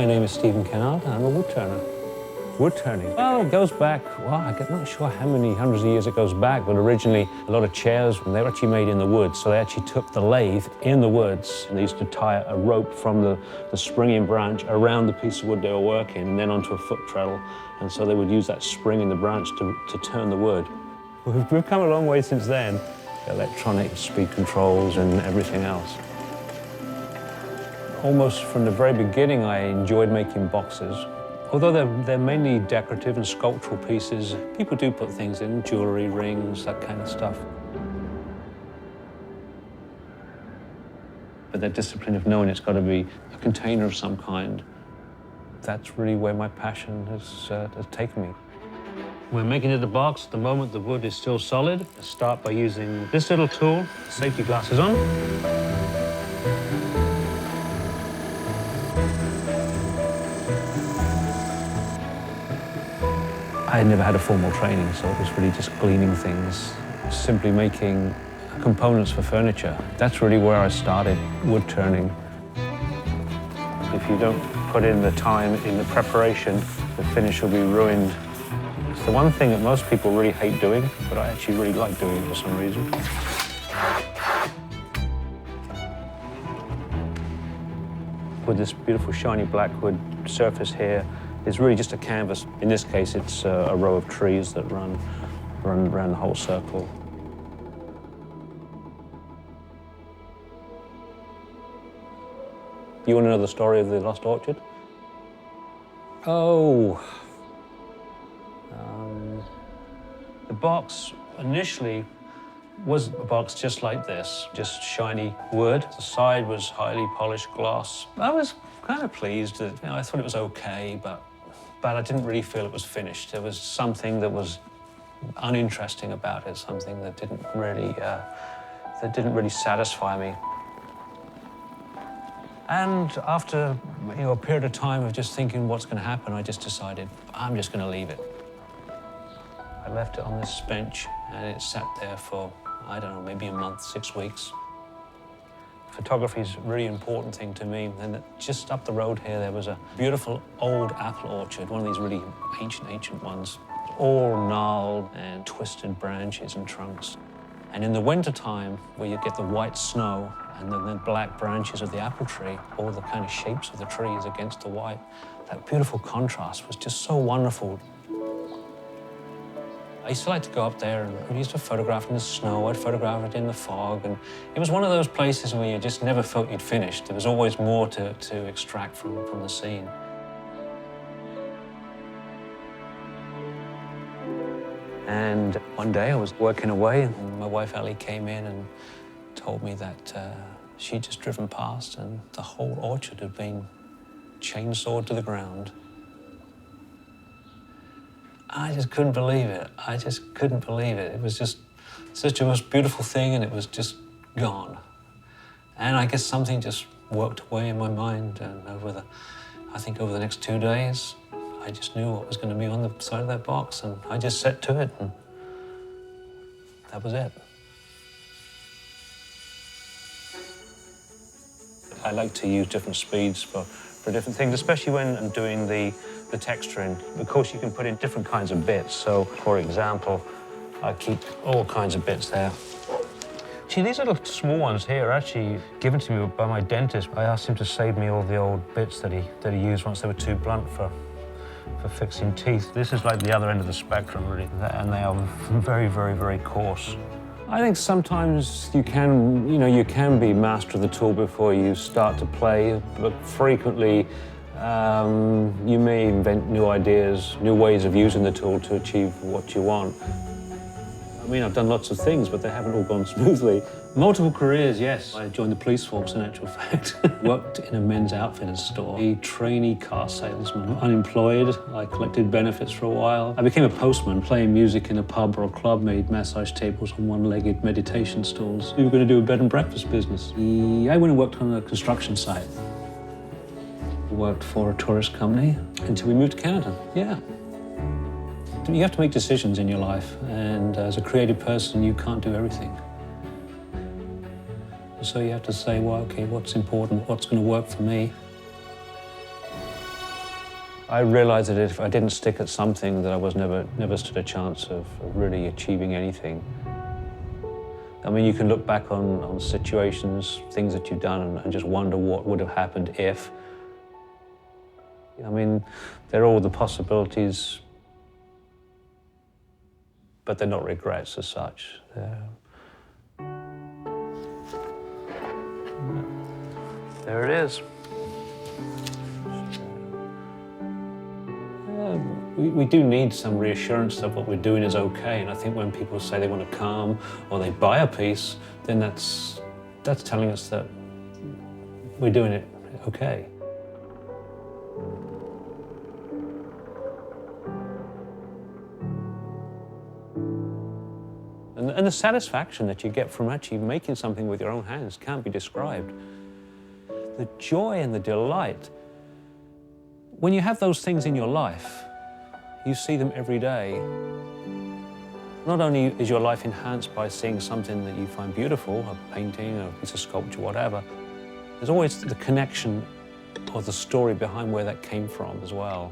My name is Stephen Kennard, and I'm a wood turner. Wood turning? Well, it goes back, well, I'm not sure how many hundreds of years it goes back, but originally a lot of chairs, they were actually made in the woods. So they actually took the lathe in the woods, and they used to tie a rope from the springing branch around the piece of wood they were working, and then onto a foot treadle. And so they would use that spring in the branch to turn the wood. We've come a long way since then. Electronic speed controls and everything else. Almost from the very beginning, I enjoyed making boxes. Although they're mainly decorative and sculptural pieces, people do put things in, jewelry, rings, that kind of stuff. But that discipline of knowing it's got to be a container of some kind, that's really where my passion has taken me. We're making it a box. At the moment, the wood is still solid. I start by using this little tool, safety glasses on. I had never had a formal training, so it was really just gleaning things, simply making components for furniture. That's really where I started wood turning. If you don't put in the time in the preparation, the finish will be ruined. It's the one thing that most people really hate doing, but I actually really like doing for some reason. With this beautiful shiny black wood surface here, it's really just a canvas. In this case, it's a row of trees that run around the whole circle. You want to know the story of the Lost Orchard? Oh. The box initially was a box just like this, just shiny wood. The side was highly polished glass. I was kind of pleased that, I thought it was okay, but I didn't really feel it was finished. There was something that was uninteresting about it, something that didn't really satisfy me. And after a period of time of just thinking what's going to happen, I just decided I'm just going to leave it. I left it on this bench, and it sat there for, I don't know, maybe a month, 6 weeks. Photography is a really important thing to me. And just up the road here, there was a beautiful old apple orchard, one of these really ancient ones, all gnarled and twisted branches and trunks. And in the wintertime, where you get the white snow and then the black branches of the apple tree, all the kind of shapes of the trees against the white, that beautiful contrast was just so wonderful. I used to like to go up there and I used to photograph in the snow, I'd photograph it in the fog, and it was one of those places where you just never felt you'd finished. There was always more to extract from the scene. And one day I was working away and my wife Ellie came in and told me that she'd just driven past and the whole orchard had been chainsawed to the ground. I just couldn't believe it. I just couldn't believe it. It was just such a most beautiful thing, and it was just gone. And I guess something just worked away in my mind, and I think over the next 2 days, I just knew what was going to be on the side of that box, and I just set to it, and that was it. I like to use different speeds for different things, especially when I'm doing the texturing. Of course, you can put in different kinds of bits. So, for example, I keep all kinds of bits there. See, these little small ones here are actually given to me by my dentist. I asked him to save me all the old bits that he used once they were too blunt for fixing teeth. This is like the other end of the spectrum, really, and they are very, very, very coarse. I think sometimes you can be master of the tool before you start to play, but frequently you may invent new ideas, new ways of using the tool to achieve what you want. I mean, I've done lots of things, but they haven't all gone smoothly. Multiple careers, yes. I joined the police force, in actual fact. Worked in a men's outfitters store. A trainee car salesman. Unemployed, I collected benefits for a while. I became a postman, playing music in a pub or a club, made massage tables on one-legged meditation stools. We were going to do a bed and breakfast business. I went and worked on a construction site. Worked for a tourist company until we moved to Canada, yeah. You have to make decisions in your life, and as a creative person, you can't do everything. So you have to say, well, okay, what's important, what's going to work for me? I realized that if I didn't stick at something, that I was never stood a chance of really achieving anything. I mean, you can look back on situations, things that you've done, and just wonder what would have happened if. I mean, there are all the possibilities, but they're not regrets as such. There it is. We do need some reassurance that what we're doing is okay, and I think when people say they want to calm or they buy a piece, then that's telling us that we're doing it okay. And the satisfaction that you get from actually making something with your own hands can't be described. The joy and the delight. When you have those things in your life, you see them every day. Not only is your life enhanced by seeing something that you find beautiful, a painting, a piece of sculpture, whatever, there's always the connection or the story behind where that came from as well.